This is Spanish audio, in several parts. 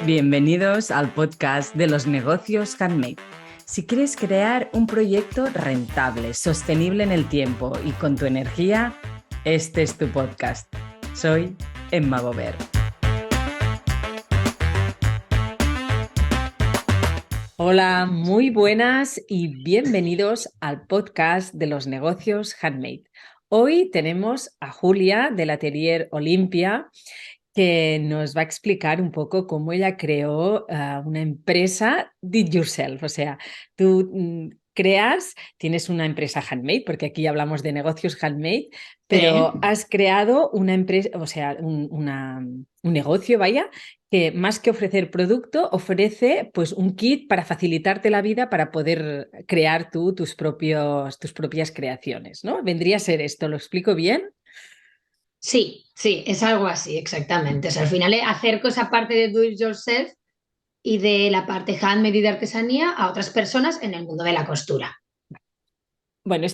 Bienvenidos al podcast de los negocios handmade. Si quieres crear un proyecto rentable, sostenible en el tiempo y con tu energía, este es tu podcast. Soy Emma Bover. Hola, muy buenas y bienvenidos al podcast de los negocios handmade. Hoy tenemos a Julia del Atelier Olimpia, que nos va a explicar un poco cómo ella creó una empresa Did Yourself. O sea, tú tienes una empresa handmade, porque aquí hablamos de negocios handmade, pero Sí. has creado una empresa, o sea, un negocio, vaya, que más que ofrecer producto, ofrece pues un kit para facilitarte la vida para poder crear tú tus propias creaciones, ¿no? Vendría a ser esto, ¿lo explico bien? Sí, sí, es algo así, exactamente. O sea, al final acerco esa parte de do it yourself y de la parte handmade y de artesanía a otras personas en el mundo de la costura. Bueno,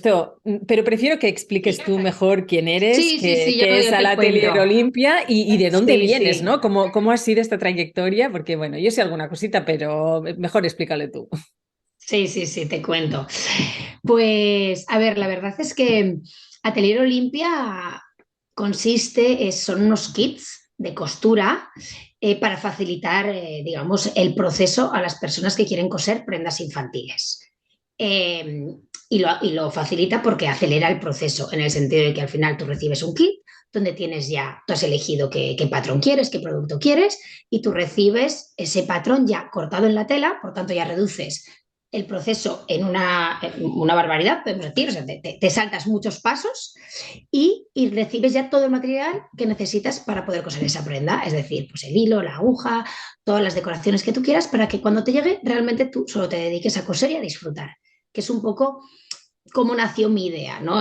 pero prefiero que expliques tú mejor quién eres, Sí, sí, sí, qué es yo al te Atelier cuento. Olimpia y de dónde Sí, vienes, sí. ¿no? ¿Cómo ha sido esta trayectoria? Porque, bueno, yo sé alguna cosita, pero mejor explícale tú. Sí, sí, sí, te cuento. Pues, a ver, la verdad es que Atelier Olimpia son unos kits de costura para facilitar, digamos, el proceso a las personas que quieren coser prendas infantiles. Eh, y lo facilita porque acelera el proceso, en el sentido de que al final tú recibes un kit donde tú has elegido qué patrón quieres, qué producto quieres, y tú recibes ese patrón ya cortado en la tela, por tanto ya reduces el proceso en una barbaridad, podemos decir, o sea, te saltas muchos pasos y recibes ya todo el material que necesitas para poder coser esa prenda, es decir, pues el hilo, la aguja, todas las decoraciones que tú quieras para que cuando te llegue realmente tú solo te dediques a coser y a disfrutar, que es un poco cómo nació mi idea, ¿no?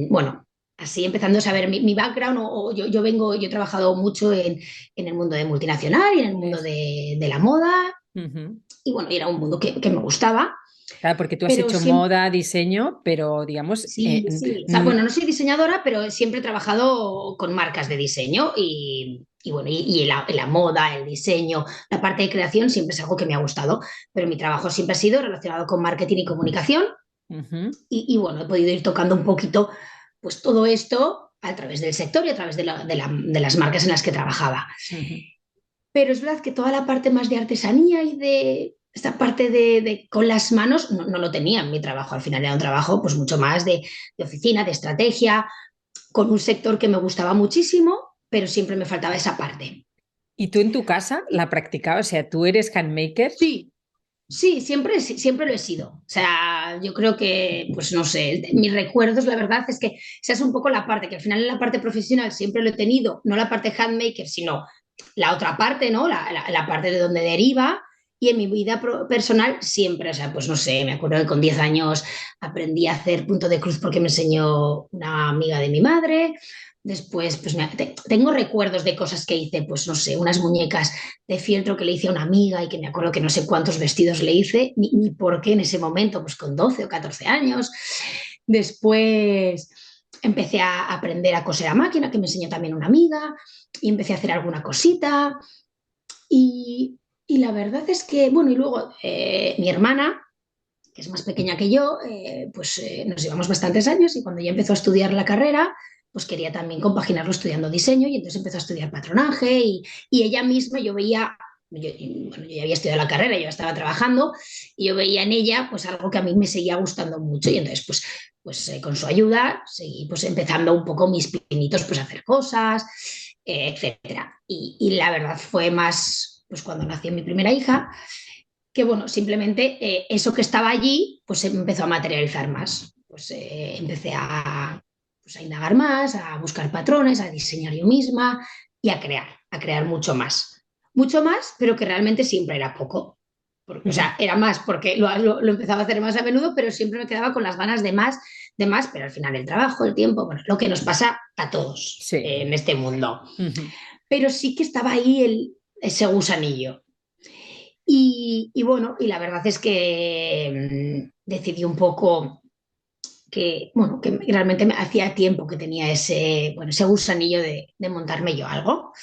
Bueno, así empezando a saber mi background, yo he trabajado mucho en el mundo de multinacional y en el mundo Les- de la moda, Ujú. y bueno, y era un mundo que me gustaba, Claro, porque tú has pero hecho siempre, moda, diseño, pero digamos, sí, sí, o sea, bueno, no soy diseñadora, pero siempre he trabajado con marcas de diseño y bueno, y la moda, el diseño, la parte de creación siempre es algo que me ha gustado, pero mi trabajo siempre ha sido relacionado con marketing y comunicación ujú. y bueno, he podido ir tocando un poquito pues todo esto a través del sector y a través de las marcas en las que trabajaba. Ujú. Pero es verdad que toda la parte más de artesanía y de esta parte con las manos no lo tenía en mi trabajo. Al final era un trabajo pues mucho más de oficina, de estrategia, con un sector que me gustaba muchísimo, pero siempre me faltaba esa parte. ¿Y tú en tu casa la practicabas? O sea, ¿tú eres handmaker? Sí, sí, siempre lo he sido. O sea, yo creo que, pues no sé, mis recuerdos, la verdad es que esa es un poco la parte, que al final en la parte profesional siempre lo he tenido, no la parte handmaker, sino la otra parte, ¿no? La parte de donde deriva. Y en mi vida personal siempre, o sea, pues no sé, me acuerdo que con 10 años aprendí a hacer punto de cruz porque me enseñó una amiga de mi madre. Después, pues tengo recuerdos de cosas que hice, pues no sé, unas muñecas de fieltro que le hice a una amiga y que me acuerdo que no sé cuántos vestidos le hice, ni por qué en ese momento, pues con 12 o 14 años. Después empecé a aprender a coser a máquina, que me enseñó también una amiga, y empecé a hacer alguna cosita. Y la verdad es que, bueno, y luego mi hermana, que es más pequeña que yo, nos llevamos bastantes años y cuando ya empezó a estudiar la carrera, pues quería también compaginarlo estudiando diseño y entonces empezó a estudiar patronaje y ella misma yo veía, bueno, yo ya había estudiado la carrera, yo estaba trabajando y yo veía en ella pues algo que a mí me seguía gustando mucho y entonces con su ayuda seguí pues empezando un poco mis pinitos pues a hacer cosas, etcétera. Y la verdad fue más pues cuando nació mi primera hija que bueno, simplemente eso que estaba allí, pues se empezó a materializar más. Pues empecé a indagar más, a buscar patrones, a diseñar yo misma y a crear mucho más, pero que realmente siempre era poco. O sea, era más porque lo empezaba a hacer más a menudo, pero siempre me quedaba con las ganas de más, pero al final el trabajo, el tiempo, bueno, lo que nos pasa a todos Sí. en este mundo. Ujú. Pero sí que estaba ahí ese gusanillo. Y bueno, y la verdad es que decidí un poco que realmente me hacía tiempo que tenía ese gusanillo de montarme yo algo.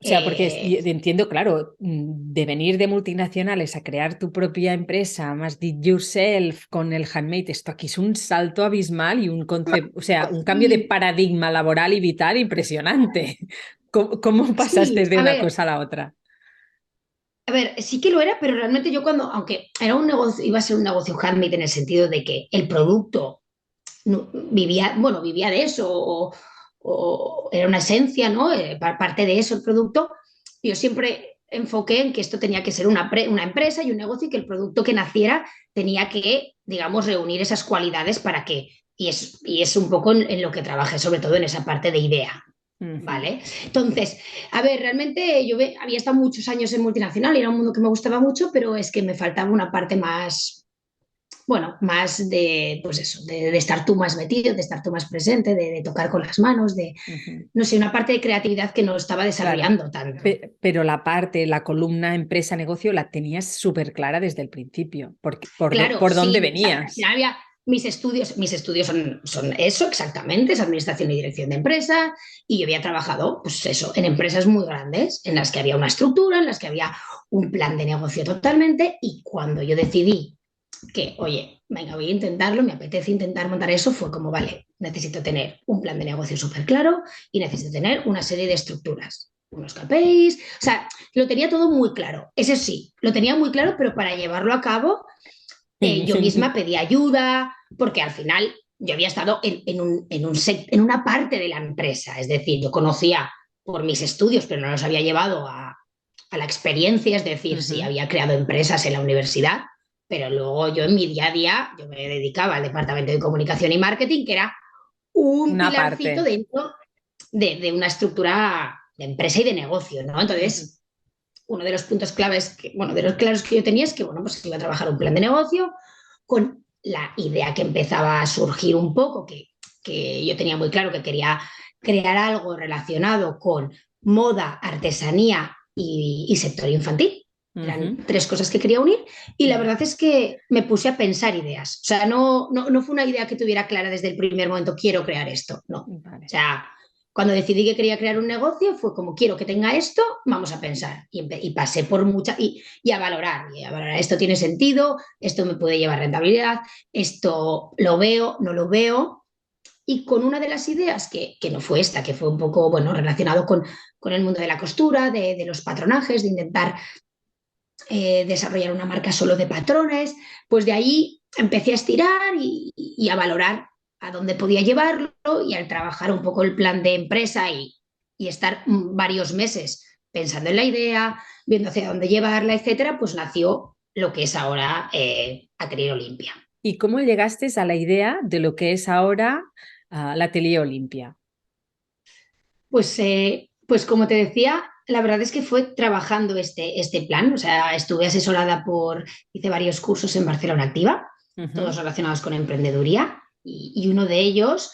O sea, porque entiendo, claro, de venir de multinacionales a crear tu propia empresa, más de yourself con el handmade, esto aquí es un salto abismal y un concepto, o sea, un cambio de sí, paradigma laboral y vital impresionante. ¿Cómo pasaste sí, de una cosa a la otra? a ver, sí que lo era, pero realmente yo cuando, aunque era un negocio, iba a ser un negocio handmade en el sentido de que el producto vivía, bueno, vivía de eso, o era una esencia, ¿no? Parte de eso el producto. Yo siempre enfoqué en que esto tenía que ser una empresa y un negocio y que el producto que naciera tenía que, digamos, reunir esas cualidades para que, y es un poco en lo que trabajé, sobre todo en esa parte de idea. Ujú. ¿Vale? Entonces, a ver, realmente había estado muchos años en multinacional y era un mundo que me gustaba mucho, pero es que me faltaba una parte más, bueno, más de, pues eso, de estar tú más metido, de estar tú más presente, de tocar con las manos, de, Ujú. no sé, una parte de creatividad que no estaba Claro. desarrollando tanto. Pero la parte, la columna empresa-negocio la tenías súper clara desde el principio, Claro, por dónde sí, o sea, al venías. final había mis estudios son eso exactamente, es administración y dirección de empresas, y yo había trabajado, pues eso, en empresas muy grandes, en las que había una estructura, en las que había un plan de negocio totalmente, y cuando yo decidí que, oye, venga, voy a intentarlo, me apetece intentar montar eso, fue como, vale, necesito tener un plan de negocio súper claro y necesito tener una serie de estructuras, unos KPIs, o sea, lo tenía todo muy claro. Eso sí, lo tenía muy claro, pero para llevarlo a cabo, yo misma pedí ayuda, porque al final yo había estado en una parte de la empresa, es decir, yo conocía por mis estudios, pero no los había llevado a la experiencia, es decir, sí, Ujú. había creado empresas en la universidad, pero luego yo en mi día a día, yo me dedicaba al departamento de comunicación y marketing, que era un Una pilarcito parte. dentro de una estructura de empresa y de negocio, ¿no? Ujú. Entonces, uno de los puntos claves, que, bueno, de los claros que yo tenía es que, bueno, pues iba a trabajar un plan de negocio con la idea que empezaba a surgir un poco, que yo tenía muy claro que quería crear algo relacionado con moda, artesanía y sector infantil. Eran Ujú. tres cosas que quería unir y la Vale. verdad es que me puse a pensar ideas. O sea, no fue una idea que tuviera clara desde el primer momento, quiero crear esto. No. O Vale. sea, cuando decidí que quería crear un negocio fue como quiero que tenga esto, vamos a pensar. Y pasé por muchas y a valorar, esto tiene sentido, esto me puede llevar rentabilidad, esto lo veo, no lo veo. Y con una de las ideas, que no fue esta, que fue un poco bueno, relacionado con el mundo de la costura, de los patronajes, de intentar desarrollar una marca solo de patrones, pues de ahí empecé a estirar y a valorar a dónde podía llevarlo y al trabajar un poco el plan de empresa y estar varios meses pensando en la idea, viendo hacia dónde llevarla, etcétera, pues nació lo que es ahora Atelier Olimpia. ¿Y cómo llegaste a la idea de lo que es ahora la Atelier Olimpia? Pues como te decía, la verdad es que fue trabajando este plan, o sea, estuve asesorada hice varios cursos en Barcelona Activa, todos Ujú. relacionados con emprendeduría, y uno de ellos,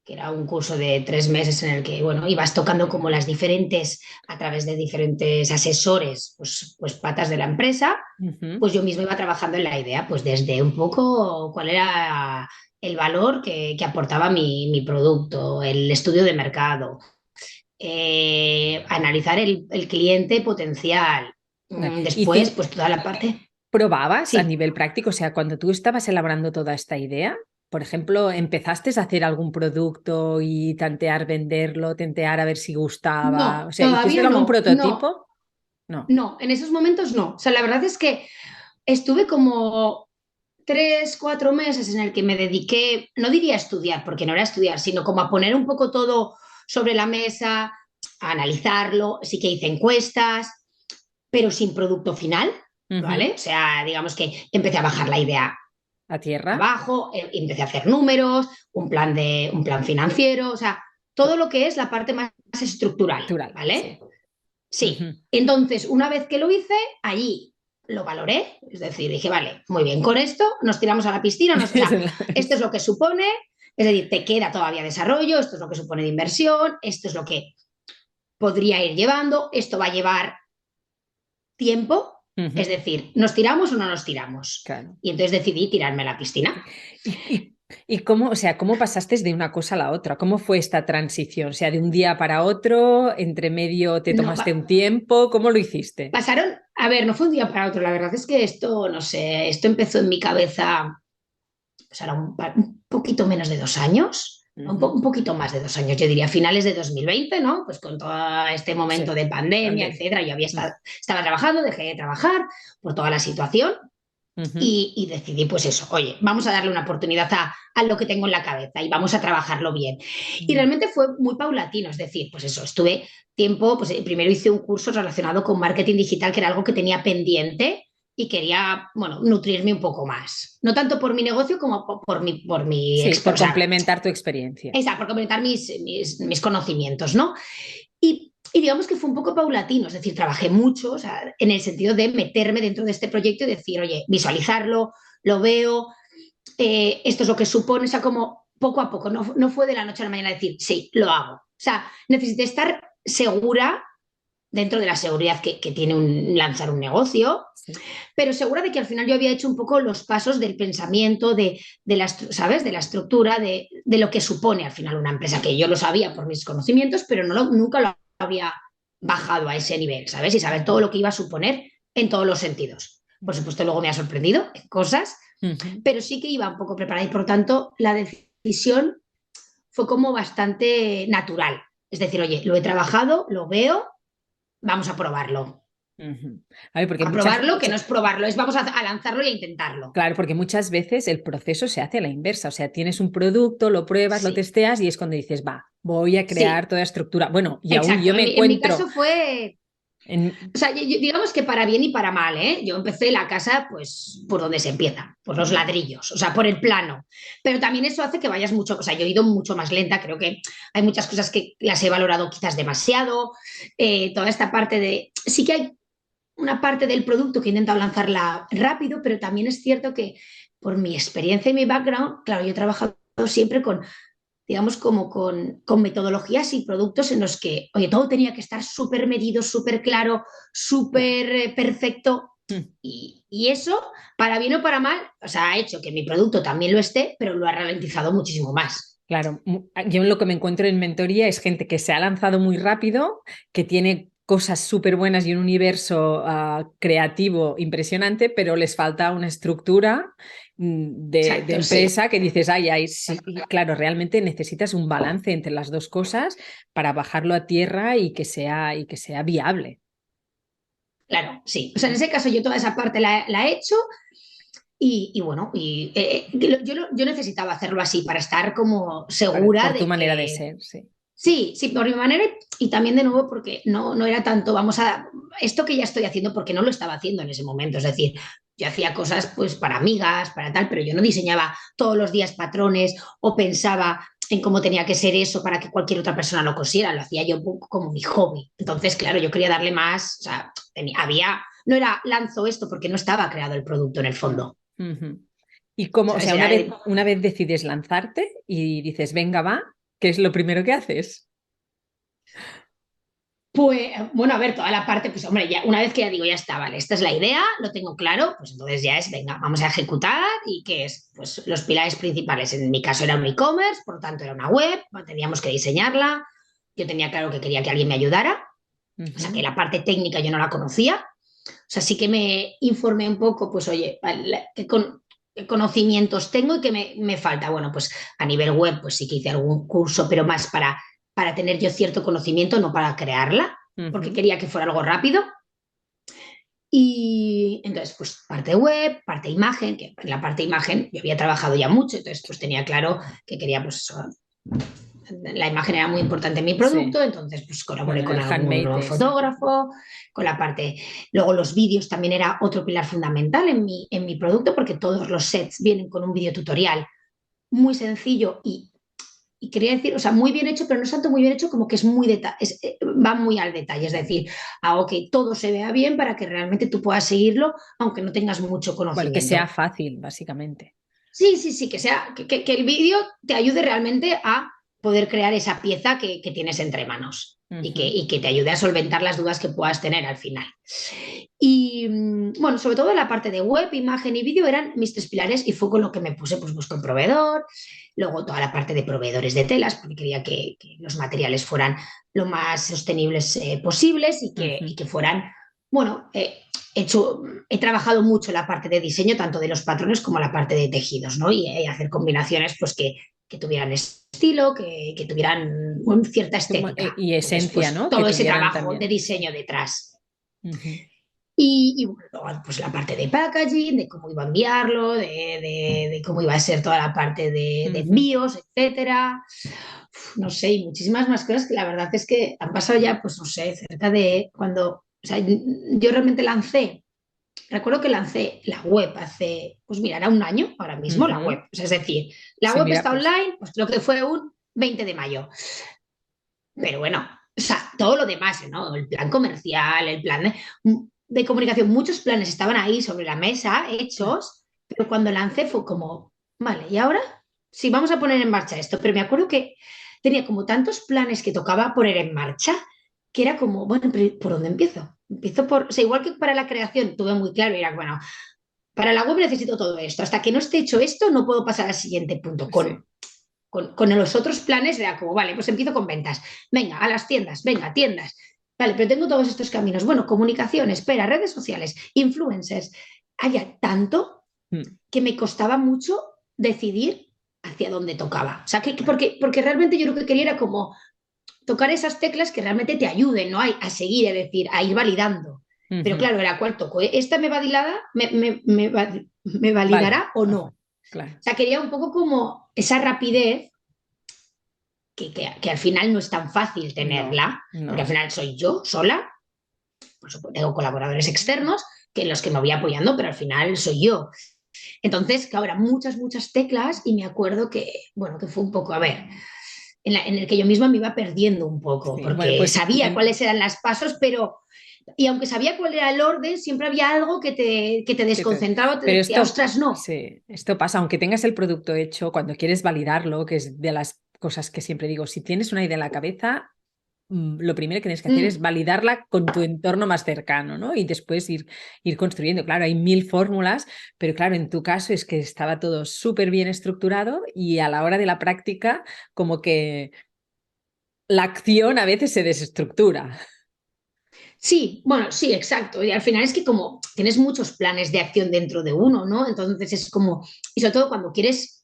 que era un curso de 3 meses en el que, bueno, ibas tocando como a través de diferentes asesores, pues patas de la empresa, Ujú. pues yo misma iba trabajando en la idea, pues desde un poco cuál era el valor que aportaba mi producto, el estudio de mercado, analizar el cliente potencial. Vale. ¿Y Después, pues toda la parte. probabas a Sí, nivel práctico? O sea, cuando tú estabas elaborando toda esta idea, por ejemplo, ¿empezaste a hacer algún producto y tantear venderlo, tentear a ver si gustaba? O no, sea, ¿hiciste todavía algún no, no, prototipo? No. no, en esos momentos no. O sea, la verdad es que estuve como 3, 4 meses en el que me dediqué, no diría a estudiar, porque no era estudiar, sino como a poner un poco todo sobre la mesa, a analizarlo, sí que hice encuestas, pero sin producto final, Ujú. ¿vale? O sea, digamos que empecé a bajar la idea ¿A tierra? abajo, empecé a hacer números, un plan financiero, o sea, todo lo que es la parte más estructural, Natural, ¿vale? sí. Sí. Ujú. Entonces, una vez que lo hice, allí lo valoré, es decir, dije, vale, muy bien, con esto nos tiramos a la piscina, o sea, esto es lo que supone, es decir, te queda todavía desarrollo, esto es lo que supone de inversión, esto es lo que podría ir llevando, esto va a llevar tiempo, es Ujú. decir, ¿nos tiramos o no nos tiramos? Claro. Y entonces decidí tirarme a la piscina. ¿Y ¿Y cómo, o sea, cómo pasaste de una cosa a la otra? ¿Cómo fue esta transición? O sea, de un día para otro, entre medio te No, tomaste un tiempo, ¿cómo lo hiciste? pasaron, a ver, no fue un día para otro, la verdad es que esto, no sé, esto empezó en mi cabeza, pues ahora un poquito menos de 2 años. Un poquito más de 2 años, yo diría, finales de 2020, ¿no? Pues con todo este Sí, momento de pandemia, pandemia. etcétera. Yo Mm. estaba trabajando, dejé de trabajar por toda la situación Ujú. y decidí, pues eso, oye, vamos a darle una oportunidad a lo que tengo en la cabeza y vamos a trabajarlo bien. Y Mm. realmente fue muy paulatino, es decir, pues eso, estuve tiempo, pues primero hice un curso relacionado con marketing digital, que era algo que tenía pendiente y quería, bueno, nutrirme un poco más. No tanto por mi negocio como Sí, por o sea, complementar tu experiencia. por complementar mis conocimientos, ¿no? Y digamos que fue un poco paulatino, es decir, trabajé mucho, o sea, en el sentido de meterme dentro de este proyecto y decir, oye, visualizarlo, lo veo, esto es lo que supone, o sea, como poco a poco, no fue de la noche a la mañana decir, sí, lo hago. O sea, necesité estar segura dentro de la seguridad que tiene lanzar un negocio, Sí. pero segura de que al final yo había hecho un poco los pasos del pensamiento, ¿sabes? De la estructura, de lo que supone al final una empresa, que yo lo sabía por mis conocimientos, pero nunca lo había bajado a ese nivel, ¿sabes? Y saber todo lo que iba a suponer en todos los sentidos. Por supuesto, luego me ha sorprendido en cosas, Ujú. pero sí que iba un poco preparada y por tanto la decisión fue como bastante natural. Es decir, oye, lo he trabajado, lo veo, vamos a probarlo. Ujú. A ver, porque A muchas, probarlo, que no es probarlo, es vamos a lanzarlo y a intentarlo. claro, porque muchas veces el proceso se hace a la inversa. O sea, tienes un producto, lo pruebas, lo Sí, testeas y es cuando dices, va, voy a crear sí, toda estructura. Bueno, y aún exacto. yo me En mi encuentro caso fue, en... o sea, digamos que para bien y para mal, ¿eh? Yo empecé la casa, pues, por donde se empieza, por los ladrillos, o sea, por el plano. Pero también eso hace que vayas mucho, o sea, yo he ido mucho más lenta, creo que hay muchas cosas que las he valorado quizás demasiado, toda esta parte de, sí que hay una parte del producto que he intentado lanzarla rápido, pero también es cierto que por mi experiencia y mi background, claro, yo he trabajado siempre con, digamos, como con metodologías y productos en los que, oye, todo tenía que estar súper medido, súper claro, Claro. súper perfecto. Mm. Y eso, para bien o para mal, o sea, ha hecho que mi producto también lo esté, pero lo ha ralentizado muchísimo más. Claro, yo lo que me encuentro en mentoría es gente que se ha lanzado muy rápido, que tiene cosas súper buenas y un universo creativo impresionante, pero les falta una estructura de Exacto, sí. empresa que dices, ay, ay, sí, y claro, realmente necesitas un balance entre las dos cosas para bajarlo a tierra y que sea viable. Claro, sí. O sea, en ese caso yo toda esa parte la he hecho y bueno, yo necesitaba hacerlo así para estar como segura Por tu de manera de que ser, sí. sí, sí, por mi manera y también de nuevo porque no era tanto, vamos a, esto que ya estoy haciendo porque no lo estaba haciendo en ese momento, es decir, yo hacía cosas pues para amigas, para tal, pero yo no diseñaba todos los días patrones o pensaba en cómo tenía que ser eso para que cualquier otra persona lo cosiera, lo hacía yo un poco como mi hobby. Entonces, claro, yo quería darle más, o sea, no era lanzo esto porque no estaba creado el producto en el fondo, Ujú. Y como, o ¿sabes? sea, una vez decides lanzarte y dices, venga, va, ¿qué es lo primero que haces? Pues bueno, a ver, toda la parte, pues hombre, ya una vez que ya digo, ya está, vale, esta es la idea, lo tengo claro, pues entonces ya es, venga, vamos a ejecutar y qué es, pues los pilares principales. En mi caso era un e-commerce, por lo tanto era una web, teníamos que diseñarla, yo tenía claro que quería que alguien me ayudara, o sea que Ujú. la parte técnica yo no la conocía, o sea, sí que me informé un poco, pues oye, vale, qué conocimientos tengo y qué me falta. Bueno, pues a nivel web, pues sí que hice algún curso, pero más para tener yo cierto conocimiento, no para crearla, porque Ujú. quería que fuera algo rápido. Y entonces, pues parte web, parte imagen, que en la parte imagen yo había trabajado ya mucho, entonces pues tenía claro que quería pues la imagen era muy importante en mi Sí, producto, entonces pues colaboré bueno, en con el algún handmade es. fotógrafo, con la parte, luego los vídeos también era otro pilar fundamental en mi producto porque todos los sets vienen con un video tutorial muy sencillo y quería decir, o sea, muy bien hecho, pero no es tanto muy bien hecho como que es muy va muy al detalle, es decir, hago que todo se vea bien para que realmente tú puedas seguirlo aunque no tengas mucho Bueno, que sea conocimiento. fácil, básicamente. Sí, sí, sí, que el vídeo te ayude realmente a poder crear esa pieza que tienes entre manos y que, Ujú. y que te ayude a solventar las dudas que puedas tener al final. Y bueno, sobre todo la parte de web, imagen y vídeo eran mis tres pilares y fue con lo que me puse, pues busco un proveedor, luego toda la parte de proveedores de telas, porque quería que los materiales fueran lo más sostenibles posibles y que fueran, bueno, he trabajado mucho la parte de diseño, tanto de los patrones como la parte de tejidos, ¿no? Y hacer combinaciones pues que tuvieran estilo, que tuvieran bueno, cierta estética. Y Entonces, esencia, pues ¿no? Que todo ese tuvieran trabajo de también. diseño detrás. Ujú, Y bueno, luego, pues la parte de packaging, de cómo iba a enviarlo, de cómo iba a ser toda la parte de ujú. envíos, etcétera. No sé, y muchísimas más cosas que la verdad es que han pasado ya, pues no sé, cerca de cuando, o sea, yo realmente recuerdo que lancé la web hace, pues mira, era un año ahora mismo la web. Ujú. O sea, es decir, la Sí, web mira, está pues online, pues creo que fue un 20 de mayo. Pero bueno, o sea, todo lo demás, ¿no? El plan comercial, el plan de comunicación, muchos planes estaban ahí sobre la mesa, claro. hechos, pero cuando lancé fue como, vale, ¿y ahora? Sí, vamos a poner en marcha esto, pero me acuerdo que tenía como tantos planes que tocaba poner en marcha que era como, bueno, pero ¿por dónde empiezo? Empiezo por, o sea, igual que para la creación tuve muy claro, era, bueno, para la web necesito todo esto, hasta que no esté hecho esto no puedo pasar al siguiente punto. Sí. Con los otros planes era como, vale, pues empiezo con ventas. Venga, a las tiendas, venga, tiendas. Vale, pero tengo todos estos caminos. Bueno, comunicación, espera, redes sociales, influencers. Había tanto Mm, que me costaba mucho decidir hacia dónde tocaba. O sea, claro. porque realmente yo lo que quería era como tocar esas teclas que realmente te ayuden, ¿no? A seguir, es decir, a ir validando. Pero Ujú. claro, era cuál toco. ¿Esta me validada, me Vale. validará o no? Ajá. O Claro. sea, quería un poco como esa rapidez que al final no es tan fácil No, tenerla, porque al no. final soy yo sola, por supuesto, tengo colaboradores externos que los que me voy apoyando, pero al final soy yo. Entonces, claro, eran muchas teclas y me acuerdo que, bueno, que fue un poco, a ver, en el que yo misma me iba perdiendo un poco, Sí. Bueno, porque pues sabía cuáles eran los pasos, pero, y aunque sabía cuál era el orden, siempre había algo que te ¿qué te- desconcentraba, te Pero decía, esto, ostras, no. sí, esto pasa, aunque tengas el producto hecho, cuando quieres validarlo, que es de las cosas que siempre digo, si tienes una idea en la cabeza, lo primero que tienes que hacer es Mm, validarla con tu entorno más cercano, ¿no? Y después ir construyendo. Claro, hay mil fórmulas, pero claro, en tu caso es que estaba todo súper bien estructurado y a la hora de la práctica, como que la acción a veces se desestructura. sí, bueno, sí, exacto. Y al final es que como tienes muchos planes de acción dentro de uno, ¿no? Entonces es como, y sobre todo cuando quieres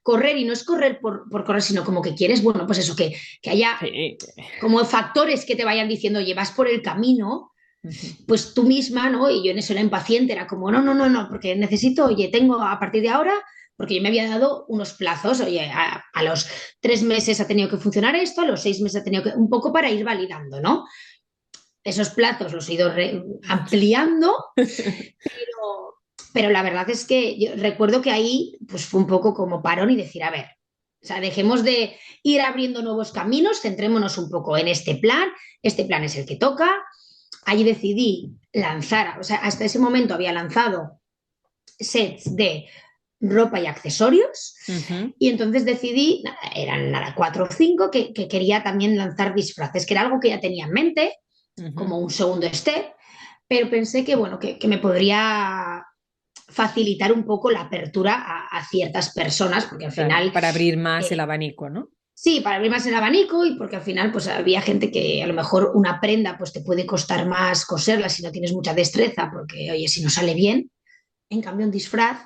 correr y no es correr por correr, sino como que quieres, bueno, pues eso, que haya Sí. como factores que te vayan diciendo, oye, vas por el camino, Ujú. pues tú misma, ¿no? Y yo en eso era impaciente, era como, no, porque necesito, oye, tengo a partir de ahora, porque yo me había dado unos plazos, oye, a los 3 meses ha tenido que funcionar esto, a los 6 meses ha tenido que, un poco para ir validando, ¿no? Esos plazos los he ido ampliando, pero la verdad es que yo recuerdo que ahí pues fue un poco como parón y decir, a ver, o sea, dejemos de ir abriendo nuevos caminos, centrémonos un poco en este plan es el que toca. Allí decidí lanzar, o sea, hasta ese momento había lanzado sets de ropa y accesorios Ujú, y entonces decidí, eran nada, 4 o 5, que quería también lanzar disfraces, que era algo que ya tenía en mente, ujú. como un segundo step, pero pensé que, bueno, que me podría facilitar un poco la apertura a ciertas personas, porque al Claro, final, para abrir más el eh, abanico, ¿no? sí, para abrir más el abanico y porque al final pues había gente que a lo mejor una prenda pues te puede costar más coserla si no tienes mucha destreza, porque oye, si no sale bien, en cambio un disfraz,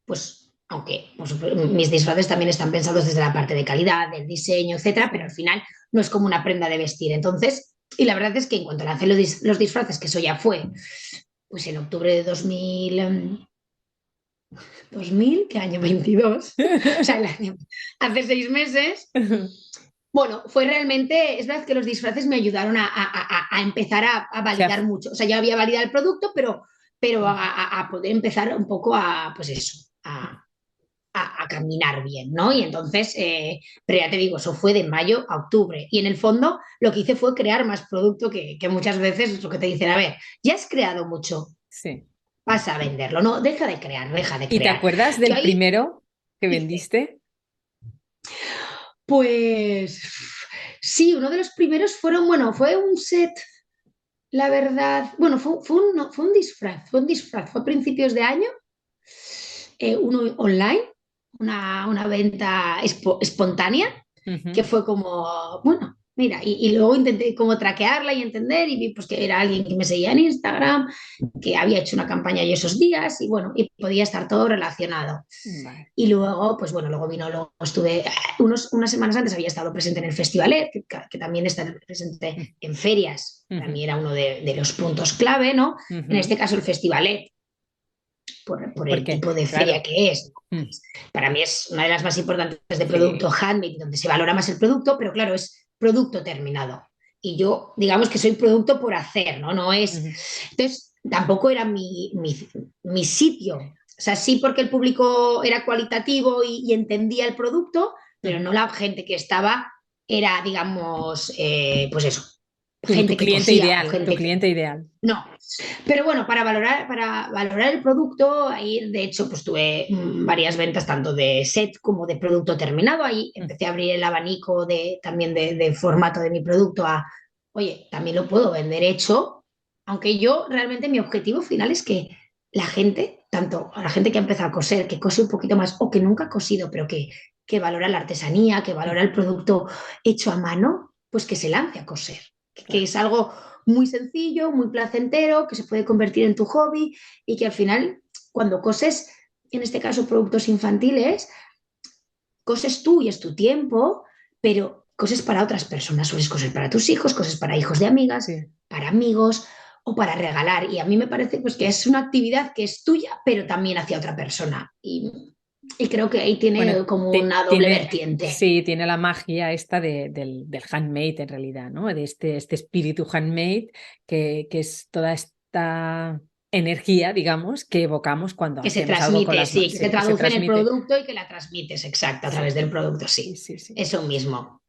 pues aunque pues, mis disfraces también están pensados desde la parte de calidad, del diseño, etcétera, pero al Sí. final no es como una prenda de vestir. Entonces, y la verdad es que en cuanto lancé los disfraces, que eso ya fue pues en octubre de 2000, ¿qué año? 22, o sea, hace 6 meses. Bueno, fue realmente, es verdad que los disfraces me ayudaron a empezar a O sea, validar mucho. O sea, ya había validado el producto, pero ujú. a poder empezar un poco a, pues eso, a caminar bien, ¿no? Y entonces, pero ya te digo, eso fue de mayo a octubre. Y en el fondo lo que hice fue crear más producto que muchas veces es lo que te dicen, a ver, ya has creado mucho, Sí. pasa a venderlo, no, deja de crear, deja de ¿Y te crear. acuerdas Yo del ahí primero que hice, vendiste? pues sí, uno de los primeros fueron, bueno, fue un set. la verdad, bueno, fue un disfraz, fue a principios de año, uno online, una venta espontánea, que Ujú. fue como, bueno, mira, y luego intenté como traquearla y entender y vi pues que era alguien que me seguía en Instagram, que había hecho una campaña yo esos días y bueno, y podía estar todo relacionado. Vale. Y luego, pues bueno, luego estuve, unas semanas antes había estado presente en el Festivalet, que también está presente en ferias, para Ujú, mí era uno de los puntos clave, ¿no? En ujú. este caso el Festivalet, por el Porque, tipo de feria claro, que es. mm, Para mí es una de las más importantes de producto sí. handmade, donde se valora más el producto, pero claro, es producto terminado. Y yo, digamos que soy producto por hacer, ¿no? No es. Ujú. Entonces, tampoco era mi sitio. O sea, sí porque el público era cualitativo y entendía el producto, pero Ujú. no la gente que estaba era, digamos, pues eso, Tu gente que cliente cosía o ideal, tu gente que. cliente ideal. No, pero bueno, para valorar el producto, ahí de hecho pues tuve varias ventas tanto de set como de producto terminado. Ahí Mm, empecé a abrir el abanico también de formato de mi producto a, oye, también lo puedo vender hecho, aunque yo realmente mi objetivo final es que la gente, tanto a la gente que ha empezado a coser, que cose un poquito más o que nunca ha cosido, pero que valora la artesanía, que mm, valora el producto hecho a mano, pues que se lance a coser, que claro. es algo muy sencillo, muy placentero, que se puede convertir en tu hobby y que al final, cuando coses, en este caso productos infantiles, coses tú y es tu tiempo, pero coses para otras personas, sueles coser para tus hijos, coses para hijos de amigas, Sí. para amigos o para regalar. Y a mí me parece pues que es una actividad que es tuya, pero también hacia otra persona. Y creo que ahí Bueno, tiene como una doble vertiente. sí, tiene la magia esta del handmade en realidad, ¿no? De este espíritu handmade que es toda esta energía, digamos, que evocamos cuando Que se hacemos algo con transmite, las sí, manos, que se sí, que se traduce en el transmite. producto y que la transmites, exacto, a través Sí, del producto, sí, sí. sí, sí. Eso mismo.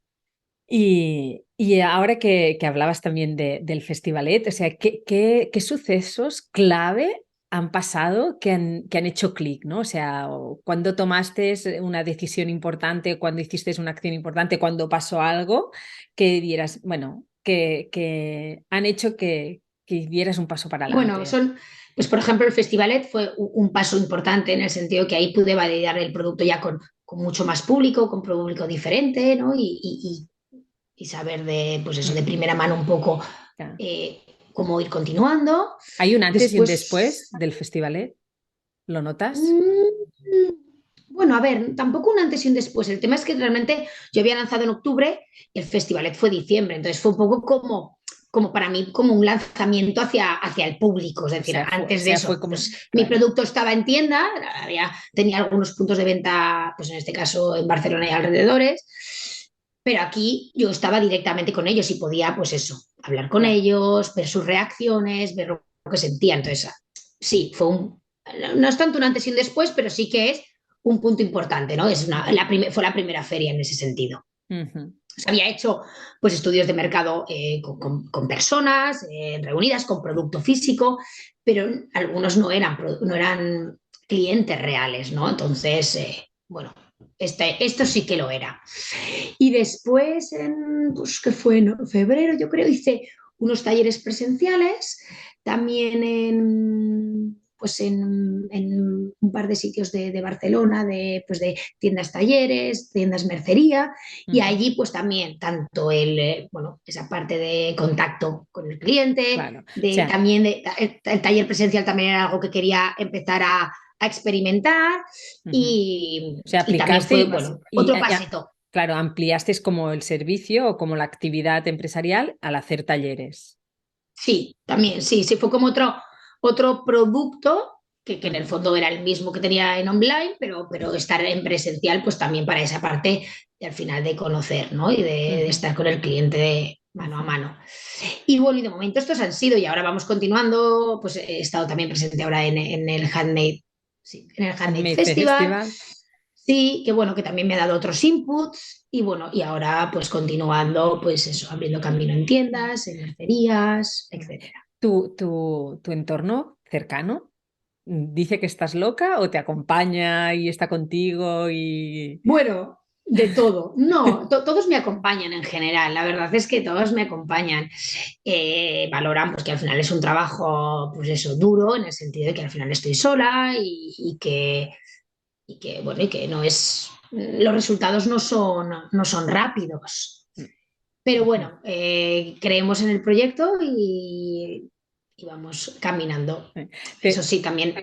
Y ahora que hablabas también del Festivalet, o sea, ¿qué sucesos clave han pasado que han hecho clic, ¿no? O sea, cuando tomaste una decisión importante, cuando hiciste una acción importante, cuando pasó algo que dieras, bueno, que han hecho que dieras un paso para Bueno, adelante. pues por ejemplo, el Festivalet fue un paso importante en el sentido que ahí pude validar el producto ya con mucho más público, con público diferente, ¿no? Y saber pues eso, de Mm, primera mano un poco ya. eh, cómo ir continuando. ¿Hay un antes y un después Después, del Festivalet? ¿Lo notas? mm, bueno, a ver, tampoco un antes y un después. El tema es que realmente yo había lanzado en octubre, el Festivalet fue diciembre, entonces fue un poco como para mí, como un lanzamiento hacia el público. Es O decir, sea, antes de fue eso, como, pues mi claro. producto estaba en tienda, tenía algunos puntos de venta, pues en este caso en Barcelona y alrededores, pero aquí yo estaba directamente con ellos y podía, pues eso, hablar con Ya. ellos, ver sus reacciones, ver lo que sentían. Entonces, sí, no es tanto un antes y un después, pero sí que es un punto importante, ¿no? Fue la primera feria en ese sentido. Ujú. Se había hecho pues, estudios de mercado con personas reunidas, con producto físico, pero algunos no eran clientes reales, ¿no? Entonces, bueno, esto sí que lo era. Y después, pues, ¿qué fue? En febrero, yo creo, hice unos talleres presenciales, también en un par de sitios de Barcelona, pues de tiendas talleres, tiendas mercería, y Ujú. allí pues también tanto bueno, esa parte de contacto con el cliente, Claro. O sea, también el taller presencial también era algo que quería empezar a experimentar ujú. O y, sea, y también aplicaste fue, bueno, otro pasito. claro, ampliaste como el servicio o como la actividad empresarial al hacer talleres. Sí, también, sí, sí, fue como otro producto que en el Ujú, fondo era el mismo que tenía en online, pero estar en presencial, pues también para esa parte y al final de conocer, ¿no? Y de ujú, estar con el cliente de mano a ujú. mano. Y bueno, y de momento estos han sido, y ahora vamos continuando, pues he estado también presente ahora en el Handmade, sí, en el Handmade Handmade Festival. Festival. Sí, que bueno, que también me ha dado otros inputs y bueno, y ahora pues continuando, pues eso, abriendo camino en tiendas, en mercerías, etcétera. ¿Tu entorno cercano dice que estás loca o te acompaña y está contigo y... Bueno, De todo. No, todos me acompañan en general. La verdad es que todos me acompañan. Valoran pues que al final es un trabajo, pues eso, duro, en el sentido de que al final estoy sola bueno, y que no es, los resultados no son rápidos. Pero Ujú. bueno, creemos en el proyecto y vamos caminando. Eso Te- sí, también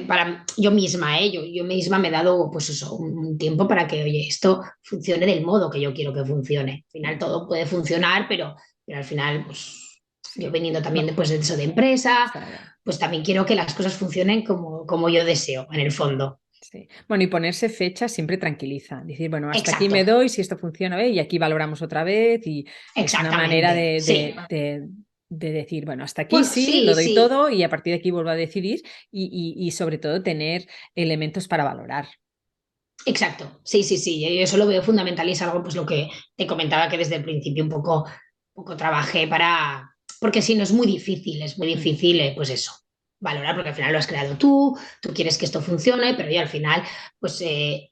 para yo misma, yo misma me he dado pues eso, un tiempo para que, oye, esto funcione del modo que yo quiero que funcione. Al final todo puede funcionar, pero al final, pues yo sí. veniendo también No, después de eso de empresa, claro. pues también quiero que las cosas funcionen como yo deseo, en el fondo. Sí. Bueno, y ponerse fecha siempre tranquiliza. Decir, bueno, hasta aquí Exacto, me doy, si esto funciona, y aquí valoramos otra vez. Y es una manera exactamente, sí. de decir, bueno, hasta aquí Bueno, sí, sí, lo doy sí. todo y a partir de aquí vuelvo a decidir y sobre todo tener elementos para valorar. Exacto, sí, sí, sí, yo eso lo veo fundamental y es algo pues lo que te comentaba que desde el principio un poco trabajé porque si no es muy Mm. difícil pues eso, valorar porque al final lo has creado tú quieres que esto funcione, pero ya al final pues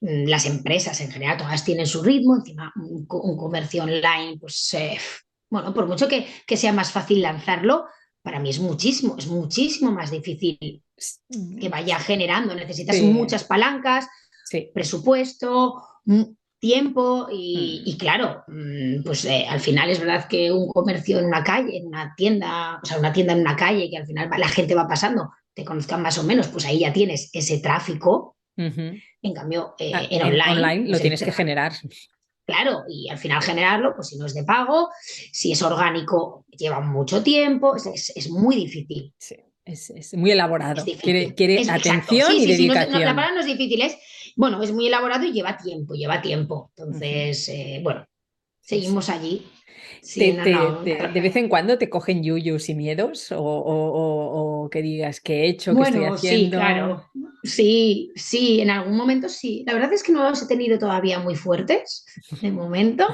las empresas en general todas tienen su ritmo, encima un comercio online pues bueno, por mucho que sea más fácil lanzarlo, para mí es muchísimo más difícil que vaya generando, necesitas Sí, muchas palancas sí. presupuesto, tiempo Mm. y claro, pues al final es verdad que un comercio en una calle, en una tienda, o sea, una tienda en una calle que al final la gente va pasando, te conozcan más o menos, pues ahí ya tienes ese tráfico. Ujú. En cambio, Ah, en en online, online lo pues tienes que generar. claro, y al final generarlo, pues si no es de pago, si es orgánico, lleva mucho tiempo, es muy difícil. Sí, es muy Es elaborado. Quiere, difícil. quiere Es exacto. atención Sí, y sí, sí. La dedicación. palabra no es difícil, bueno, es muy elaborado y lleva tiempo, lleva tiempo. Ujú. Entonces, bueno, Sí, seguimos sí. allí. Sí, no, no. De vez en cuando te cogen yuyos y miedos o que digas qué he hecho, qué estoy Bueno, sí, haciendo. claro. Sí, sí, en algún momento sí. La verdad es que no los he tenido todavía muy fuertes, de momento,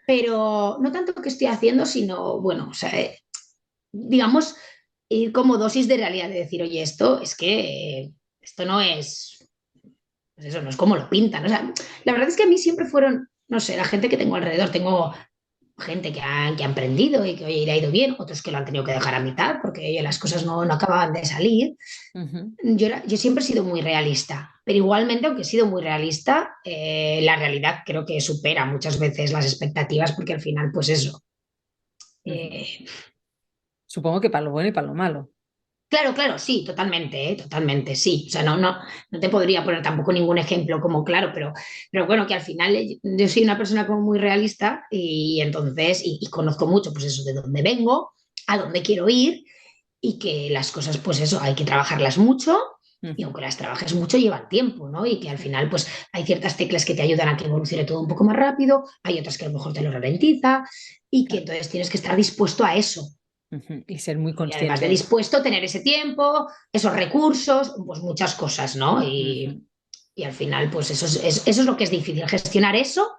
pero no tanto que estoy haciendo, sino, bueno, o sea, digamos, ir como dosis de realidad, de decir, oye, esto es que esto no es, pues eso, no es como lo pintan. O sea, la verdad es que a mí siempre fueron, no sé, la gente que tengo alrededor, tengo gente que ha emprendido y que oye, le ha ido bien, otros que lo han tenido que dejar a mitad porque oye, las cosas no acababan de salir. Ujú, Yo siempre he sido muy realista, pero igualmente, aunque he sido muy realista, la realidad creo que supera muchas veces las expectativas porque al final, pues eso. ujú. eh, Supongo que para lo bueno y para lo malo. Claro, claro, sí, totalmente, totalmente, sí. O sea, no te podría poner tampoco ningún ejemplo como claro, pero bueno, que al final yo soy una persona como muy realista y entonces, y conozco mucho, pues eso, de dónde vengo, a dónde quiero ir y que las cosas, pues eso, hay que trabajarlas mucho y Ujú. aunque las trabajes mucho, llevan tiempo, ¿no? Y que al Sí, final, pues hay ciertas teclas que te ayudan a que evolucione todo un poco más rápido, hay otras que a lo mejor te lo ralentiza y que claro. entonces tienes que estar dispuesto a eso. Ujú. Y ser muy Y además de consciente. dispuesto a tener ese tiempo, esos recursos, pues muchas cosas, ¿no? Ujú. Y al final, pues eso es lo que es difícil, gestionar eso,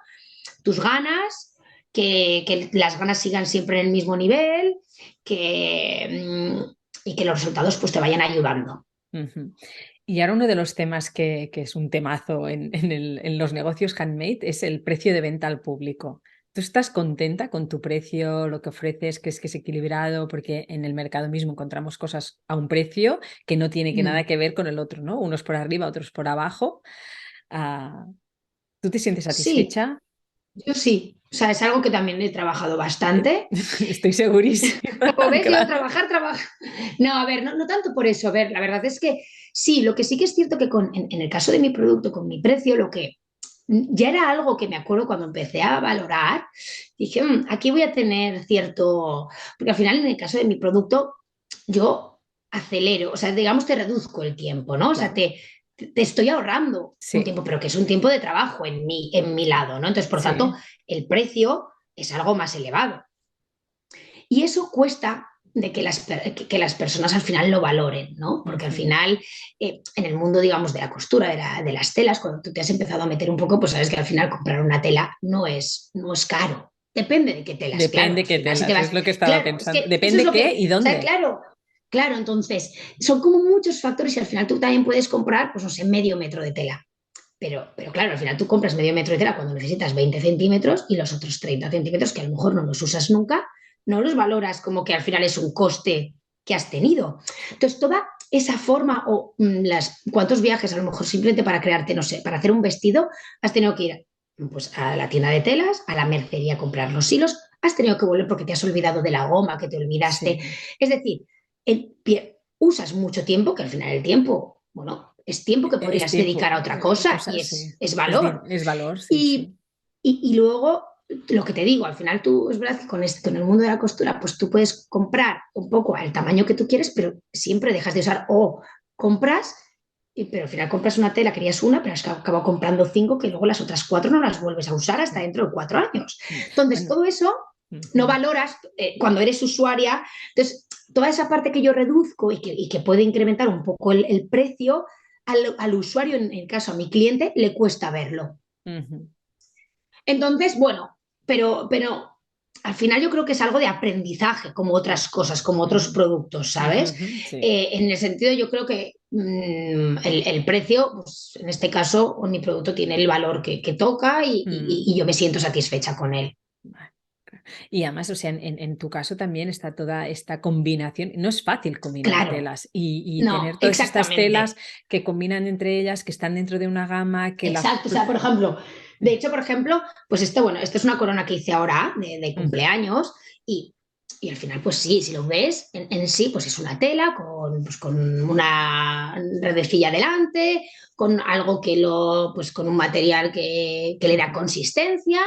tus ganas, que las ganas sigan siempre en el mismo nivel, y que los resultados pues te vayan ayudando. Ujú. Y ahora uno de los temas que es un temazo en los negocios handmade es el precio de venta al público. ¿Tú estás contenta con tu precio, lo que ofreces, crees que es equilibrado? Porque en el mercado mismo encontramos cosas a un precio que no tiene que nada Mm. que ver con el otro, ¿no? Unos por arriba, otros por abajo. Ah, ¿tú te sientes Sí, satisfecha? yo sí. O sea, es algo que también he trabajado bastante. Estoy segurísima. Como ves, yo Claro. trabajar. No, a ver, no tanto por eso. A ver, la verdad es que sí, lo que sí que es cierto que en el caso de mi producto, con mi precio, lo que ya era algo que me acuerdo cuando empecé a valorar, dije, aquí voy a tener cierto, porque al final en el caso de mi producto, yo acelero, o sea, digamos, te reduzco el tiempo, ¿no? O sea, Claro. te estoy ahorrando un Sí, tiempo, pero que es un tiempo de trabajo en mi lado, ¿no? Entonces, por tanto, sí. el precio es algo más elevado. Y eso cuesta de que las personas al final lo valoren, ¿no? Porque al Ujú. final, en el mundo, digamos, de la costura, de las telas, cuando tú te has empezado a meter un poco, pues sabes que al final comprar una tela no es caro. Depende de qué telas, claro. Depende Al qué final, si te telas, es vas. lo que estaba Claro, es pensando. que eso es Depende lo qué que. y O sea, dónde. claro, claro, entonces, son como muchos factores y al final tú también puedes comprar, pues no sé, medio metro de tela. pero claro, al final tú compras medio metro de tela cuando necesitas 20 centímetros y los otros 30 centímetros que a lo mejor no los usas nunca, no los valoras como que al final es un coste que has tenido. Entonces, toda esa forma o cuántos viajes a lo mejor simplemente para crearte, no sé, para hacer un vestido, has tenido que ir pues, a la tienda de telas, a la mercería a comprar los hilos, has tenido que volver porque te has olvidado de la goma, que te olvidaste. Sí, Es decir, usas mucho tiempo, que al final el tiempo, bueno, es tiempo que es podrías tiempo, dedicar a otra cosa y cosas, sí. es valor. Es valor, sí, Y, sí. y luego, lo que te digo, al final tú, es verdad que con el mundo de la costura, pues tú puedes comprar un poco al tamaño que tú quieres, pero siempre dejas de usar o compras, pero al final compras una tela, querías una, pero has acabado comprando 5 que luego las otras 4 no las vuelves a usar hasta dentro de 4 años. Entonces, Bueno, todo eso no ujú, valoras cuando eres usuaria. Entonces, toda esa parte que yo reduzco y que puede incrementar un poco el precio, al usuario, en el caso a mi cliente, le cuesta verlo. ujú, Entonces, bueno, pero al final yo creo que es algo de aprendizaje, como otras cosas, como otros ujú, productos, ujú, ¿sabes? ujú, sí. En el sentido, yo creo que el precio, pues en este caso, mi producto tiene el valor que toca Mm. y yo me siento satisfecha con él. Vale. Y además, o sea, en tu caso también está toda esta combinación. No es fácil combinar Claro, telas y no, tener todas estas telas exactamente. que combinan entre ellas, que están dentro de una gama, que la... Exacto, o sea, por ejemplo, de hecho, por ejemplo, pues bueno, esto es una corona que hice ahora de Mm, cumpleaños y al final, pues sí, si lo ves en sí, pues es una tela con una redecilla delante, con algo pues con un material que le da ujú, consistencia,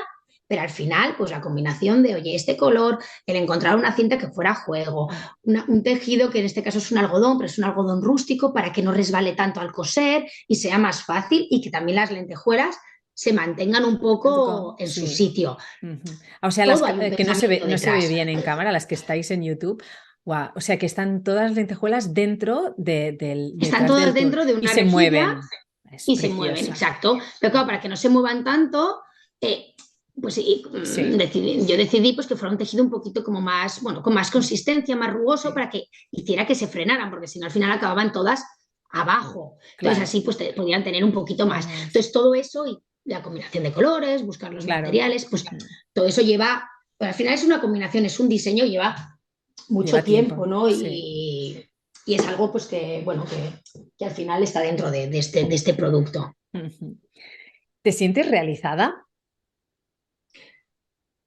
pero al final, pues la combinación de, oye, este color, el encontrar una cinta que fuera a juego, mm. un tejido que en este caso es un algodón, pero es un algodón rústico para que no resbale tanto al coser y sea más fácil y que también las lentejuelas se mantengan un poco en su Sí. sitio. Ujú. O sea, Todo hay un que pensamiento no se ve detrás. bien en cámara, las que estáis en YouTube. Guau, o sea, que están todas las lentejuelas dentro Están detrás todas del tour dentro de y una se rejilla mueven. Es y se mueven, preciosa. exacto. Pero claro, para que no se muevan tanto, pues Sí, yo decidí pues, que fuera un tejido un poquito como más, bueno, con más consistencia, más rugoso, sí, para que hiciera que se frenaran, porque si no al final acababan todas abajo. Entonces claro. así pues podían tener un poquito más. Vamos, Entonces todo eso y la combinación de colores, buscar los claro. materiales, pues Mm. todo eso lleva, pues, al final es una combinación, es un diseño, lleva mucho Lleva tiempo, tiempo, ¿no? sí. Y es algo pues que, bueno, que al final está dentro de este producto. Ujú. ¿Te sientes realizada?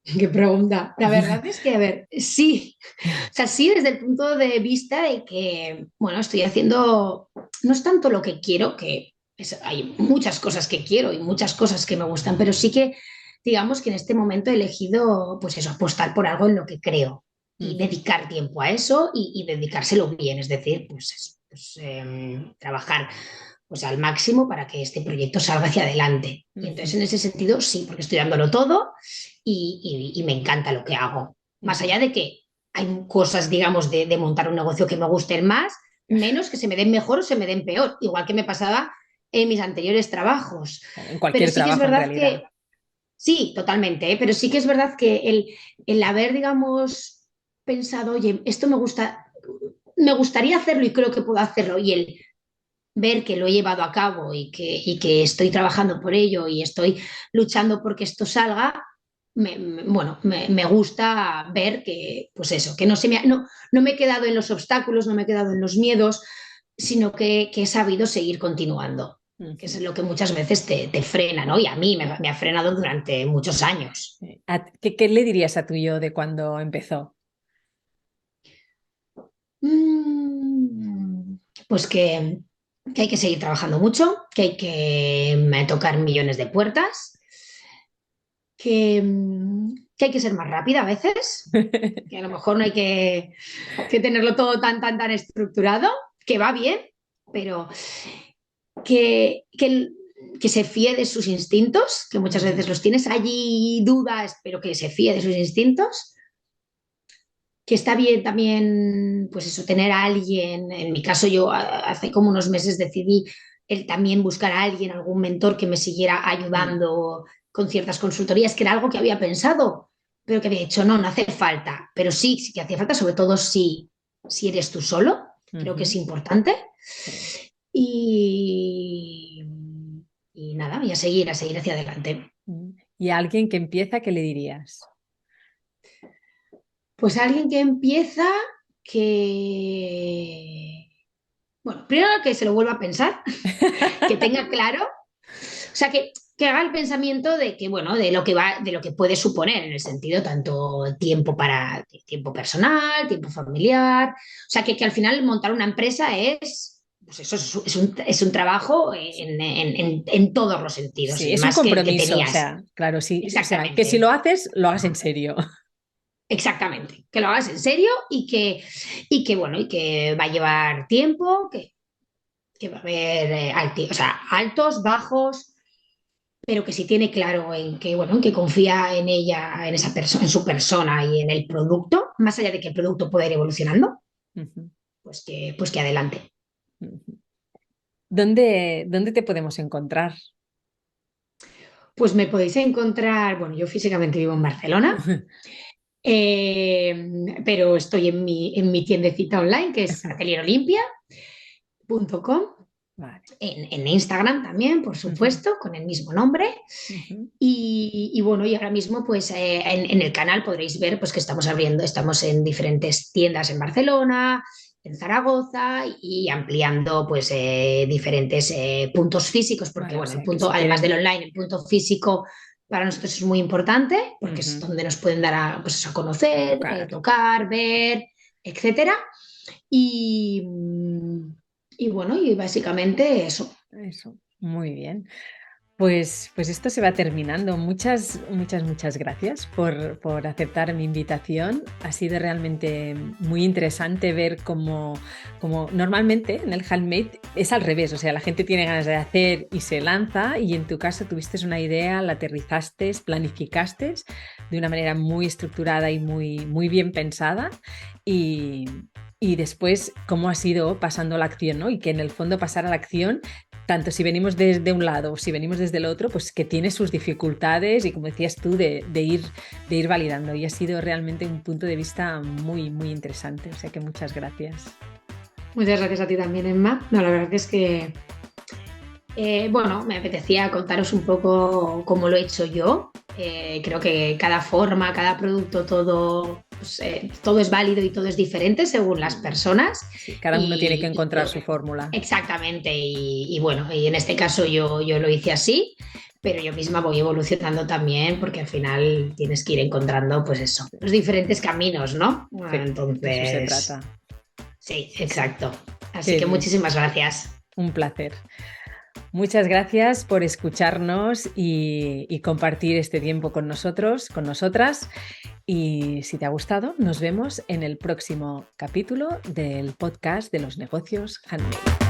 Qué pregunta. La verdad es que, a ver, sí, o sea, sí desde el punto de vista de que, bueno, estoy haciendo, no es tanto lo que quiero, hay muchas cosas que quiero y muchas cosas que me gustan, pero sí que, digamos que en este momento he elegido, pues eso, apostar por algo en lo que creo y Ujú, dedicar tiempo a eso y dedicárselo bien, es decir, trabajar pues al máximo para que este proyecto salga hacia adelante. Y entonces ujú, en ese sentido sí, porque estoy dándolo todo y me encanta lo que hago. Más ujú. allá de que hay cosas, digamos, de montar un negocio que me gusten más, menos que se me den mejor o se me den peor, igual que me pasaba en mis anteriores trabajos. En Pero cualquier sí que es trabajo, en verdad realidad. que, sí, totalmente, ¿eh? Pero sí que es verdad que el haber, digamos, pensado, oye, esto me gustaría hacerlo y creo que puedo hacerlo, y el ver que lo he llevado a cabo y que estoy trabajando por ello y estoy luchando porque esto salga, bueno, me gusta ver que, pues eso, que no me he quedado en los obstáculos, no me he quedado en los miedos, sino que he sabido seguir continuando, que es Ujú. lo que muchas veces te frena, ¿no? Y a mí me ha frenado durante muchos años. ¿Qué le dirías a tu yo de cuando empezó? Mm, Pues que hay que seguir trabajando mucho, que hay que tocar millones de puertas, que hay que ser más rápida a veces, que a lo mejor no hay que tenerlo todo tan estructurado, que va bien, pero que, que, que se fíe de sus instintos, que muchas Ujú, veces los tienes allí dudas, pero que se fíe de sus instintos, que está bien también, pues eso, tener a alguien. En mi caso, yo hace como unos meses decidí el también buscar a alguien, algún mentor que me siguiera mm, ayudando con ciertas consultorías, que era algo que había pensado, pero que había dicho, no, no hace falta. Pero sí, sí que hacía falta, sobre todo si eres tú solo, creo que es ujú, importante. sí. Y, y nada, nada, y a seguir hacia adelante. ¿Y a alguien que empieza, qué le dirías? Pues alguien que empieza, que, bueno, primero que se lo vuelva a pensar, que tenga claro, o sea, que haga el pensamiento de que, bueno, de lo que va, de lo que puede suponer en el sentido tanto tiempo personal, tiempo familiar, o sea, que al final montar una empresa es, pues eso es un trabajo en todos los sentidos, Sí, y es un más que el que compromiso, o tenías. sea, claro, sí, o sea, que si Exactamente. lo haces, lo hagas en serio. Exactamente, que lo hagas en serio bueno, y que va a llevar tiempo, que va a haber o sea, altos, bajos, pero que si tiene claro en que, bueno, en que confía en ella, en esa persona, en su persona y en el producto, más allá de que el producto pueda ir evolucionando, Ujú, pues que adelante. ujú. ¿Dónde te podemos encontrar? Pues me podéis encontrar, bueno, yo físicamente vivo en Barcelona, pero estoy en mi tiendecita online, que es atelierolimpia.com. Vale. En Instagram también, por Ujú, supuesto, con el mismo nombre. ujú. Y bueno, y ahora mismo pues en el canal podréis ver pues que estamos en diferentes tiendas en Barcelona, en Zaragoza y ampliando pues diferentes puntos físicos, porque Vale, o bueno, el sea, que punto, si además del quieren... online, el punto físico para nosotros es muy importante, porque es Ujú, donde nos pueden dar pues, eso, a conocer, claro, tocar, ver, etcétera. Y, y bueno, y básicamente eso. eso. Muy bien. Pues esto se va terminando. Muchas gracias por aceptar mi invitación. Ha sido realmente muy interesante ver cómo normalmente en el handmade es al revés, o sea, la gente tiene ganas de hacer y se lanza y en tu caso tuviste una idea, la aterrizaste, planificaste de una manera muy estructurada y muy bien pensada y, y después cómo has ido pasando la acción, ¿no? Y que en el fondo pasar a la acción tanto si venimos desde un lado o si venimos desde el otro, pues que tiene sus dificultades y como decías tú, de ir validando. Y ha sido realmente un punto de vista muy interesante. O sea que muchas gracias. Muchas gracias a ti también, Emma. No, la verdad es que, bueno, me apetecía contaros un poco cómo lo he hecho yo. Creo que cada forma, cada producto, todo, pues, todo es válido y todo es diferente según las Mm, personas. sí, cada uno tiene que Y encontrar su fórmula. exactamente. Y bueno, y en este caso yo lo hice así, pero yo misma voy evolucionando también porque al final tienes que ir encontrando, pues eso, Sí, los diferentes caminos, ¿no? sí, de eso se Entonces, trata. sí, Sí, sí. exacto. Así Qué que bien. muchísimas gracias. Un placer. Muchas gracias por escucharnos y compartir este tiempo con nosotros, con nosotras. Y si te ha gustado, nos vemos en el próximo capítulo del podcast de los negocios handmade.